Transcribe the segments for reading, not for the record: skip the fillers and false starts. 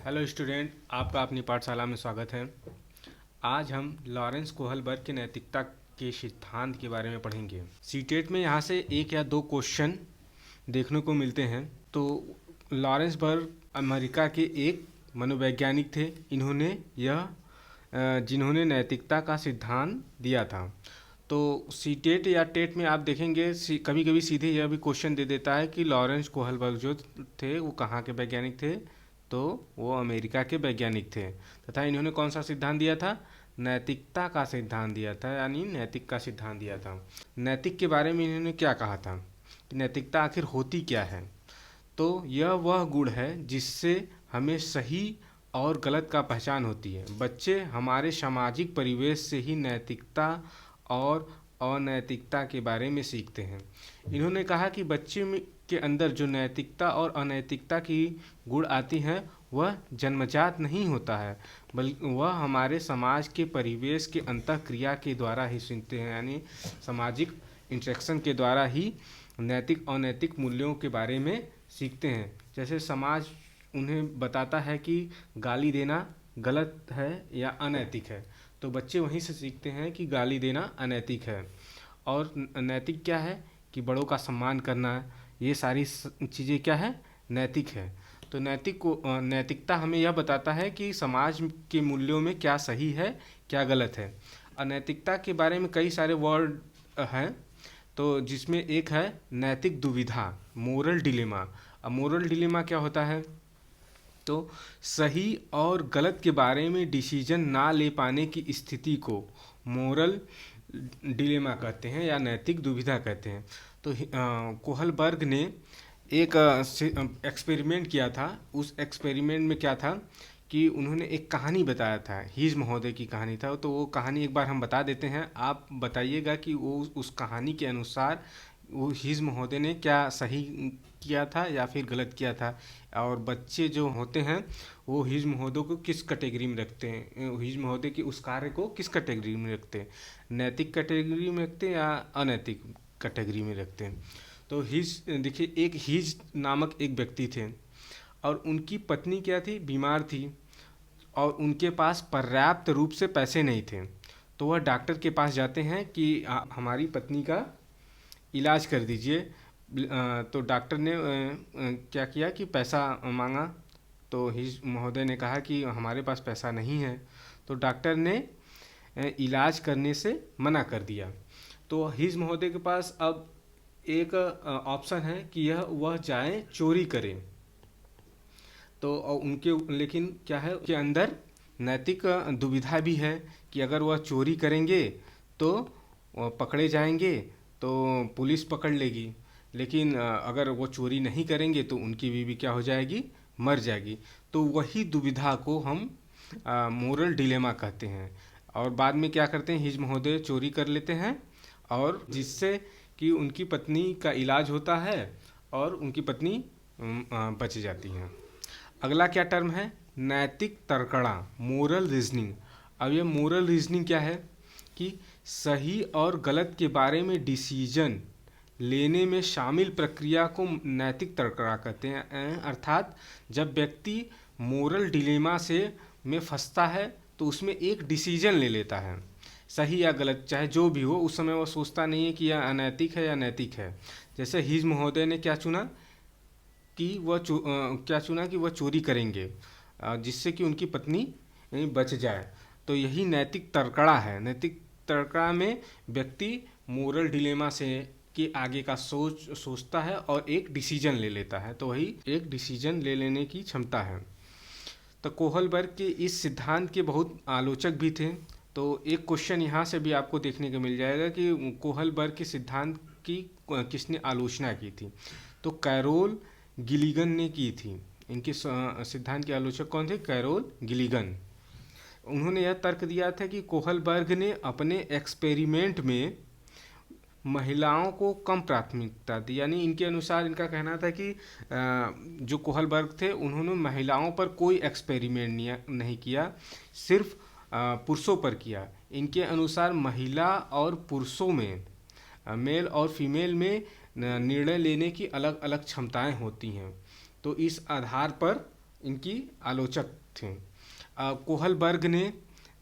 Hello student, आपका अपनी पाठशाला में स्वागत है। आज हम लॉरेंस कोहलबर्ग के नैतिकता के सिद्धांत के बारे में पढ़ेंगे। सीटेट में यहाँ से एक या दो क्वेश्चन देखने को मिलते हैं। तो लॉरेंस बर्ग अमेरिका के एक मनोवैज्ञानिक थे। जिन्होंने नैतिकता का सिद्धांत दिया था। तो सीटेट या टेट में आप देखेंगे कभी कभी सीधे यह भी क्वेश्चन दे देता है कि लॉरेंस कोहलबर्ग जो थे वो कहाँ के वैज्ञानिक थे। तो वो अमेरिका के वैज्ञानिक थे तथा इन्होंने कौन सा सिद्धांत दिया था? नैतिकता का सिद्धांत दिया था, यानी नैतिक का सिद्धांत दिया था। नैतिक के बारे में इन्होंने क्या कहा था कि नैतिकता आखिर होती क्या है? तो यह वह गुण है जिससे हमें सही और गलत का पहचान होती है। बच्चे हमारे सामाजिक परिवेश से ही नैतिकता और अनैतिकता के बारे में सीखते हैं। इन्होंने कहा कि के अंदर जो नैतिकता और अनैतिकता की गुण आती हैं वह जन्मजात नहीं होता है, बल्कि वह हमारे समाज के परिवेश के अंतःक्रिया के द्वारा ही सीखते हैं, यानी सामाजिक इंटरेक्शन के द्वारा ही नैतिक अनैतिक मूल्यों के बारे में सीखते हैं। जैसे समाज उन्हें बताता है कि गाली देना गलत है या अनैतिक है, तो बच्चे वहीं से सीखते हैं कि गाली देना अनैतिक है। और नैतिक क्या है कि बड़ों का सम्मान करना, ये सारी चीज़ें क्या है? नैतिक है। तो नैतिकता हमें यह बताता है कि समाज के मूल्यों में क्या सही है क्या गलत है। अनैतिकता के बारे में कई सारे वर्ड हैं, तो जिसमें एक है नैतिक दुविधा, मोरल डिलेमा। अब मोरल डिलेमा क्या होता है? तो सही और गलत के बारे में डिसीजन ना ले पाने की स्थिति को मोरल डिलेमा कहते हैं या नैतिक दुविधा कहते हैं। तो कोहलबर्ग ने एक एक्सपेरिमेंट किया था। उस एक्सपेरिमेंट में क्या था कि उन्होंने एक कहानी बताया था, हीज महोदय की कहानी था। तो वो कहानी एक बार हम बता देते हैं, आप बताइएगा कि वो उस कहानी के अनुसार वो हीज महोदय ने क्या सही किया था या फिर गलत किया था। और बच्चे जो होते हैं वो हीज महोदय को किस कैटेगरी में रखते हैं, हीज महोदय की उस कार्य को किस कैटेगरी में रखते हैं, नैतिक कैटेगरी में रखते हैं या अनैतिक कैटेगरी में रखते हैं। तो हीज देखिए, एक हीज नामक एक व्यक्ति थे और उनकी पत्नी क्या थी? बीमार थी और उनके पास पर्याप्त रूप से पैसे नहीं थे। तो वह डॉक्टर के पास जाते हैं कि हमारी पत्नी का इलाज कर दीजिए। तो डॉक्टर ने क्या किया कि पैसा मांगा। तो हिज महोदय ने कहा कि हमारे पास पैसा नहीं है। तो डॉक्टर ने इलाज करने से मना कर दिया। तो हिज महोदय के पास अब एक ऑप्शन है कि वह जाएं चोरी करें। तो उनके लेकिन क्या है, उनके अंदर नैतिक दुविधा भी है कि अगर वह चोरी करेंगे तो पकड़े जाएंगे, तो पुलिस पकड़ लेगी। लेकिन अगर वो चोरी नहीं करेंगे तो उनकी बीवी क्या हो जाएगी? मर जाएगी। तो वही दुविधा को हम मोरल डिलेमा कहते हैं। और बाद में क्या करते हैं, हिज महोदय चोरी कर लेते हैं और जिससे कि उनकी पत्नी का इलाज होता है और उनकी पत्नी बच जाती हैं। अगला क्या टर्म है? नैतिक तर्कणा, मोरल रीजनिंग। अब ये मोरल रीजनिंग क्या है कि सही और गलत के बारे में डिसीजन लेने में शामिल प्रक्रिया को नैतिक तर्कणा कहते हैं। अर्थात जब व्यक्ति मोरल डिलेमा में फंसता है तो उसमें एक डिसीजन ले लेता है, सही या गलत चाहे जो भी हो। उस समय वह सोचता नहीं है कि यह अनैतिक है या नैतिक है। जैसे हिज महोदय ने क्या चुना कि वह चोरी करेंगे जिससे कि उनकी पत्नी बच जाए। तो यही नैतिक तर्कणा है। नैतिक तर्कणा में व्यक्ति मोरल डिलेमा से के आगे का सोचता है और एक डिसीजन ले लेता है। तो वही एक डिसीजन ले लेने की क्षमता है। तो कोहलबर्ग के इस सिद्धांत के बहुत आलोचक भी थे। तो एक क्वेश्चन यहाँ से भी आपको देखने को मिल जाएगा कि कोहलबर्ग के सिद्धांत की किसने आलोचना की थी। तो कैरोल गिलिगन ने की थी। इनके सिद्धांत के आलोचक कौन थे? Carol Gilligan. उन्होंने यह तर्क दिया था कि कोहलबर्ग ने अपने एक्सपेरिमेंट में महिलाओं को कम प्राथमिकता दी। यानी इनके अनुसार इनका कहना था कि जो कोहलबर्ग थे उन्होंने महिलाओं पर कोई एक्सपेरिमेंट नहीं किया, सिर्फ पुरुषों पर किया। इनके अनुसार महिला और पुरुषों में, मेल और फीमेल में निर्णय लेने की अलग अलग क्षमताएं होती हैं। तो इस आधार पर इनकी आलोचक थे। कोहलबर्ग ने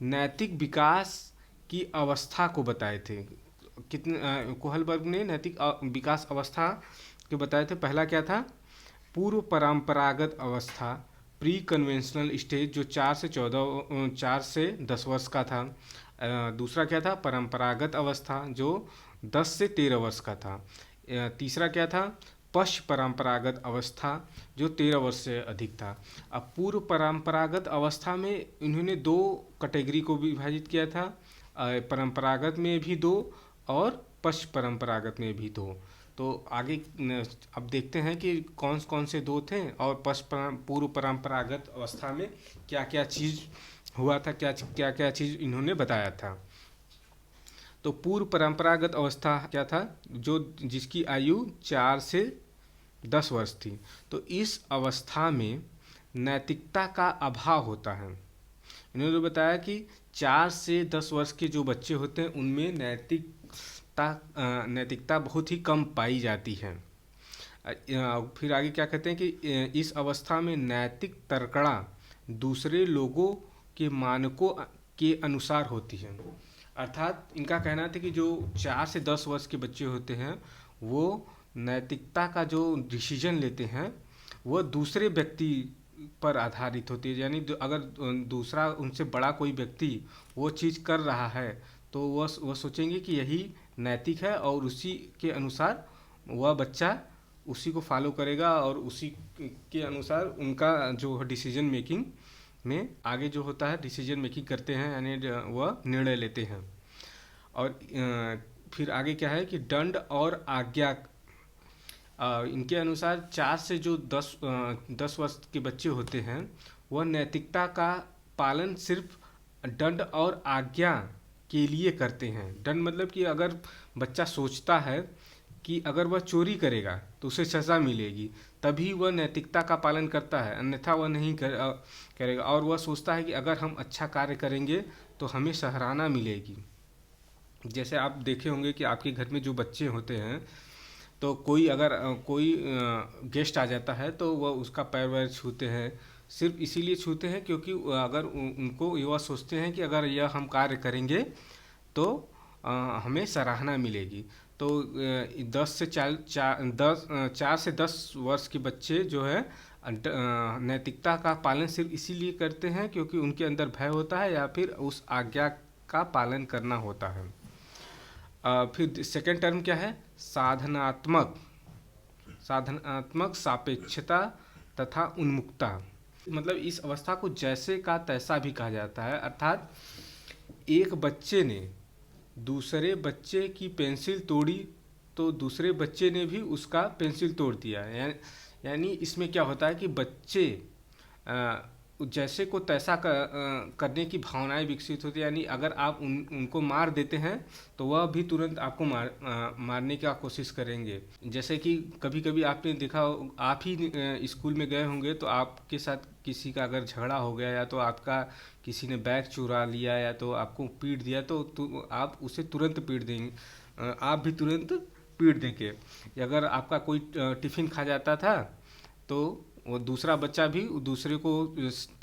नैतिक विकास की अवस्था को बताए थे। कोहलबर्ग ने नैतिक विकास अवस्था के बताए थे। पहला क्या था? पूर्व परंपरागत अवस्था, प्री कन्वेंशनल स्टेज, जो 4 से 10 वर्ष का था। दूसरा क्या था? परंपरागत अवस्था, जो 10 से 13 वर्ष का था। तीसरा क्या था? पश्च परंपरागत अवस्था, जो 13 वर्ष से अधिक था। अब पूर्व परंपरागत अवस्था में इन्होंने 2 कैटेगरी को विभाजित किया था। परंपरागत में भी 2 और पश्च परंपरागत में भी 2। तो आगे अब देखते हैं कि कौन कौन से 2 थे और पूर्व परंपरागत अवस्था में क्या क्या चीज़ हुआ था, क्या क्या चीज़ इन्होंने बताया था। तो पूर्व परंपरागत अवस्था क्या था? जो जिसकी आयु 4 से 10 वर्ष थी। तो इस अवस्था में नैतिकता का अभाव होता है। इन्होंने बताया कि 4 से 10 वर्ष के जो बच्चे होते हैं उनमें नैतिकता बहुत ही कम पाई जाती है। फिर आगे क्या कहते हैं कि इस अवस्था में नैतिक तर्कणा दूसरे लोगों के मानकों के अनुसार होती है। अर्थात इनका कहना था कि जो 4 से 10 वर्ष के बच्चे होते हैं वो नैतिकता का जो डिसीजन लेते हैं वो दूसरे व्यक्ति पर आधारित होती है। यानी अगर दूसरा उनसे बड़ा कोई व्यक्ति वो चीज़ कर रहा है तो वह सोचेंगे कि यही नैतिक है और उसी के अनुसार वह बच्चा उसी को फॉलो करेगा और उसी के अनुसार उनका जो डिसीजन मेकिंग में आगे जो होता है डिसीजन मेकिंग करते हैं, यानी वह निर्णय लेते हैं। और फिर आगे क्या है कि दंड और आज्ञा, इनके अनुसार 4 से जो 10 वर्ष के बच्चे होते हैं वह नैतिकता का पालन सिर्फ दंड और आज्ञा के लिए करते हैं। दंड मतलब कि अगर बच्चा सोचता है कि अगर वह चोरी करेगा तो उसे सज़ा मिलेगी, तभी वह नैतिकता का पालन करता है, अन्यथा वह नहीं करेगा। और वह सोचता है कि अगर हम अच्छा कार्य करेंगे तो हमें सराहना मिलेगी। जैसे आप देखे होंगे कि आपके घर में जो बच्चे होते हैं तो कोई गेस्ट आ जाता है तो वह उसका पैर वैर छूते हैं, सिर्फ इसीलिए छूते हैं क्योंकि अगर उनको यह सोचते हैं कि अगर यह हम कार्य करेंगे तो हमें सराहना मिलेगी। तो 4 से 10 वर्ष के बच्चे जो है नैतिकता का पालन सिर्फ इसीलिए करते हैं क्योंकि उनके अंदर भय होता है या फिर उस आज्ञा का पालन करना होता है। फिर सेकंड टर्म क्या है? साधनात्मक सापेक्षता तथा उन्मुक्ता। मतलब इस अवस्था को जैसे का तैसा भी कहा जाता है। अर्थात एक बच्चे ने दूसरे बच्चे की पेंसिल तोड़ी तो दूसरे बच्चे ने भी उसका पेंसिल तोड़ दिया। यानी इसमें क्या होता है कि बच्चे जैसे को तैसा करने की भावनाएं विकसित होती है। यानी अगर आप उनको मार देते हैं तो वह भी तुरंत आपको मारने की कोशिश करेंगे। जैसे कि कभी कभी आपने देखा, आप ही स्कूल में गए होंगे तो आपके साथ किसी का अगर झगड़ा हो गया या तो आपका किसी ने बैग चुरा लिया या तो आपको पीट दिया तो आप उसे तुरंत पीट देंगे, आप भी तुरंत पीट देंगे। अगर आपका कोई टिफ़िन खा जाता था तो वो दूसरा बच्चा भी दूसरे को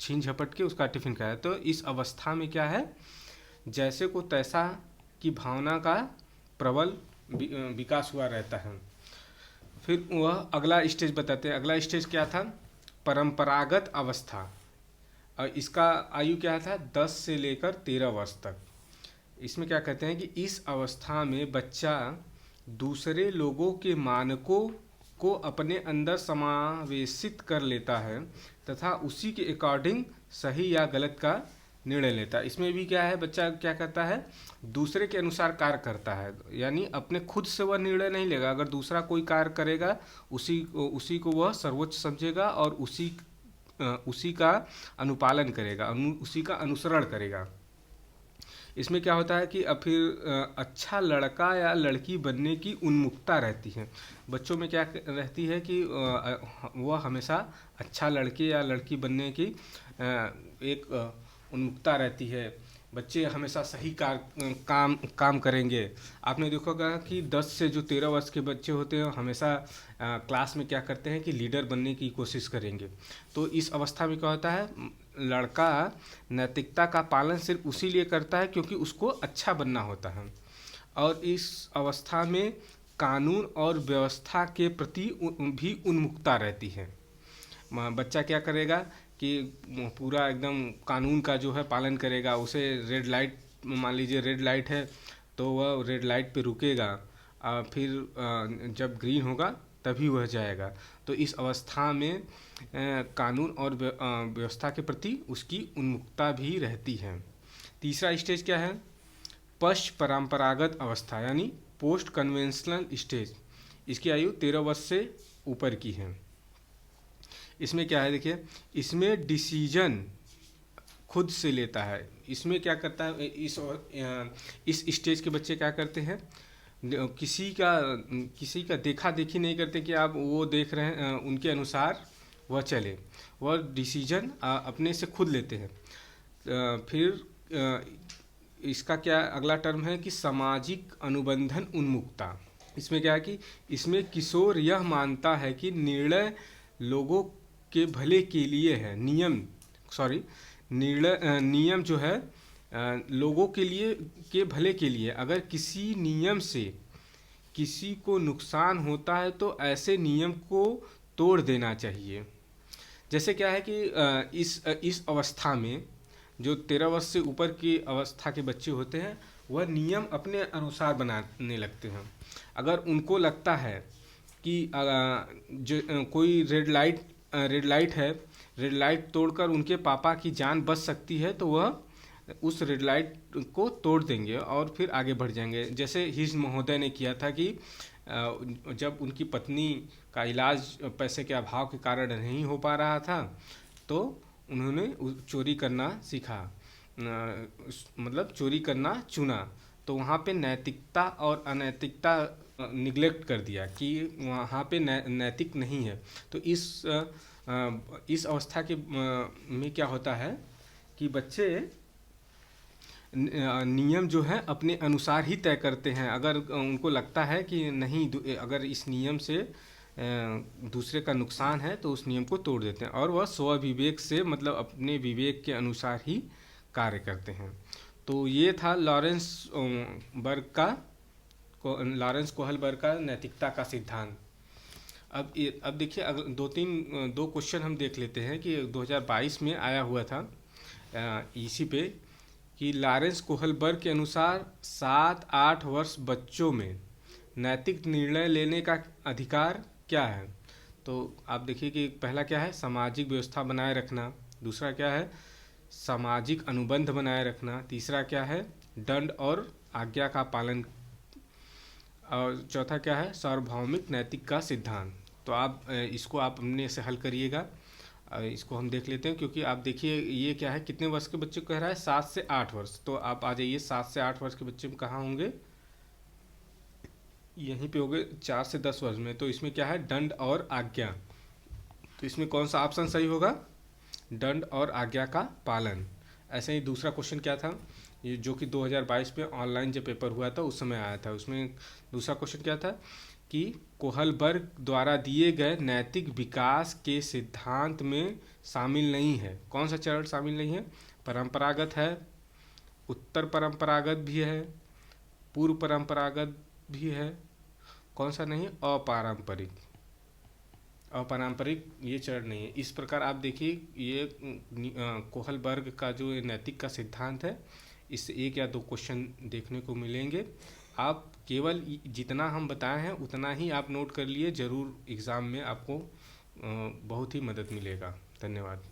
छीन झपट के उसका टिफ़िन खाया। तो इस अवस्था में क्या है, जैसे को तैसा की भावना का प्रबल विकास हुआ रहता है। फिर वह अगला स्टेज बताते हैं। अगला स्टेज क्या था? परंपरागत अवस्था। और इसका आयु क्या था? 10 से लेकर 13 वर्ष तक। इसमें क्या कहते हैं कि इस अवस्था में बच्चा दूसरे लोगों के मानकों को अपने अंदर समावेशित कर लेता है तथा उसी के अकॉर्डिंग सही या गलत का निर्णय लेता है। इसमें भी क्या है, बच्चा क्या करता है? दूसरे के अनुसार कार्य करता है। यानी अपने खुद से वह निर्णय नहीं लेगा। अगर दूसरा कोई कार्य करेगा उसी को वह सर्वोच्च समझेगा और उसी का अनुपालन करेगा, उसी का अनुसरण करेगा। इसमें क्या होता है कि अब फिर अच्छा लड़का या लड़की बनने की उन्मुखता रहती है। बच्चों में क्या रहती है कि वह हमेशा अच्छा लड़के या लड़की बनने की एक उन्मुखता रहती है। बच्चे हमेशा सही काम करेंगे। आपने देखा होगा कि 10 से जो 13 वर्ष के बच्चे होते हैं हमेशा क्लास में क्या करते हैं कि लीडर बनने की कोशिश करेंगे। तो इस अवस्था में क्या होता है, लड़का नैतिकता का पालन सिर्फ उसी लिए करता है क्योंकि उसको अच्छा बनना होता है। और इस अवस्था में कानून और व्यवस्था के प्रति भी उन्मुखता रहती है। बच्चा क्या करेगा कि पूरा एकदम कानून का जो है पालन करेगा। उसे रेड लाइट, मान लीजिए रेड लाइट है तो वह रेड लाइट पे रुकेगा, फिर जब ग्रीन होगा तभी वह जाएगा। तो इस अवस्था में कानून और व्यवस्था के प्रति उसकी उन्मुखता भी रहती है। तीसरा स्टेज क्या है, पश्च परंपरागत अवस्था यानी पोस्ट कन्वेंशनल स्टेज। इसकी आयु 13 वर्ष से ऊपर की है। इसमें क्या है, देखिए इसमें डिसीजन खुद से लेता है। इसमें क्या करता है, इस स्टेज के बच्चे क्या करते हैं, किसी का देखा देखी नहीं करते कि आप वो देख रहे हैं उनके अनुसार वह चले, वह डिसीजन अपने से खुद लेते हैं। फिर इसका क्या अगला टर्म है कि सामाजिक अनुबंधन उन्मुखता। इसमें क्या है कि इसमें किशोर यह मानता है कि निर्णय लोगों के भले के लिए है। नियम जो है लोगों के लिए के भले के लिए। अगर किसी नियम से किसी को नुकसान होता है तो ऐसे नियम को तोड़ देना चाहिए। जैसे क्या है कि इस अवस्था में जो 13 वर्ष से ऊपर की अवस्था के बच्चे होते हैं वह नियम अपने अनुसार बनाने लगते हैं। अगर उनको लगता है कि कोई रेड लाइट है, रेड लाइट तोड़कर उनके पापा की जान बच सकती है तो वह उस रेड लाइट को तोड़ देंगे और फिर आगे बढ़ जाएंगे। जैसे हिज महोदय ने किया था कि जब उनकी पत्नी का इलाज पैसे के अभाव के कारण नहीं हो पा रहा था तो उन्होंने चोरी करना सीखा, मतलब चोरी करना चुना। तो वहाँ पे नैतिकता और अनैतिकता निगलेक्ट कर दिया कि वहाँ पे नैतिक नहीं है। तो इस अवस्था के में क्या होता है कि बच्चे नियम जो है अपने अनुसार ही तय करते हैं। अगर उनको लगता है कि नहीं, अगर इस नियम से दूसरे का नुकसान है तो उस नियम को तोड़ देते हैं और वह स्वविवेक से, मतलब अपने विवेक के अनुसार ही कार्य करते हैं। तो ये था लॉरेंस कोहलबर्ग का नैतिकता का सिद्धांत। अब देखिए दो क्वेश्चन हम देख लेते हैं कि 2022 में आया हुआ था इसी पे कि लॉरेंस कोहलबर्ग के अनुसार 7-8 वर्ष बच्चों में नैतिक निर्णय लेने का अधिकार क्या है। तो आप देखिए कि पहला क्या है, सामाजिक व्यवस्था बनाए रखना। दूसरा क्या है, सामाजिक अनुबंध बनाए रखना। तीसरा क्या है, दंड और आज्ञा का पालन। और चौथा क्या है, सार्वभौमिक नैतिक का सिद्धांत। तो आप इसको आप अपने से हल करिएगा। इसको हम देख लेते हैं क्योंकि आप देखिए ये क्या है, कितने वर्ष के बच्चे को कह रहा है, 7 से 8 वर्ष। तो आप आ जाइए 7 से 8 वर्ष के बच्चे में कहाँ होंगे, यहीं पे होंगे 4 से 10 वर्ष में। तो इसमें क्या है, दंड और आज्ञा। तो इसमें कौन सा ऑप्शन सही होगा, दंड और आज्ञा का पालन। ऐसे ही दूसरा क्वेश्चन क्या था, ये जो कि 2022 में ऑनलाइन जब पेपर हुआ था उस समय आया था। उसमें दूसरा क्वेश्चन क्या था कि कोहलबर्ग द्वारा दिए गए नैतिक विकास के सिद्धांत में शामिल नहीं है। कौन सा चरण शामिल नहीं है, परंपरागत है, उत्तर परंपरागत भी है, पूर्व परंपरागत भी है, कौन सा नहीं है, अपारंपरिक ये चरण नहीं है। इस प्रकार आप देखिए ये कोहलबर्ग का जो नैतिक का सिद्धांत है, इससे 1 या 2 क्वेश्चन देखने को मिलेंगे। आप केवल जितना हम बताए हैं उतना ही आप नोट कर लिए, ज़रूर एग्ज़ाम में आपको बहुत ही मदद मिलेगा। धन्यवाद।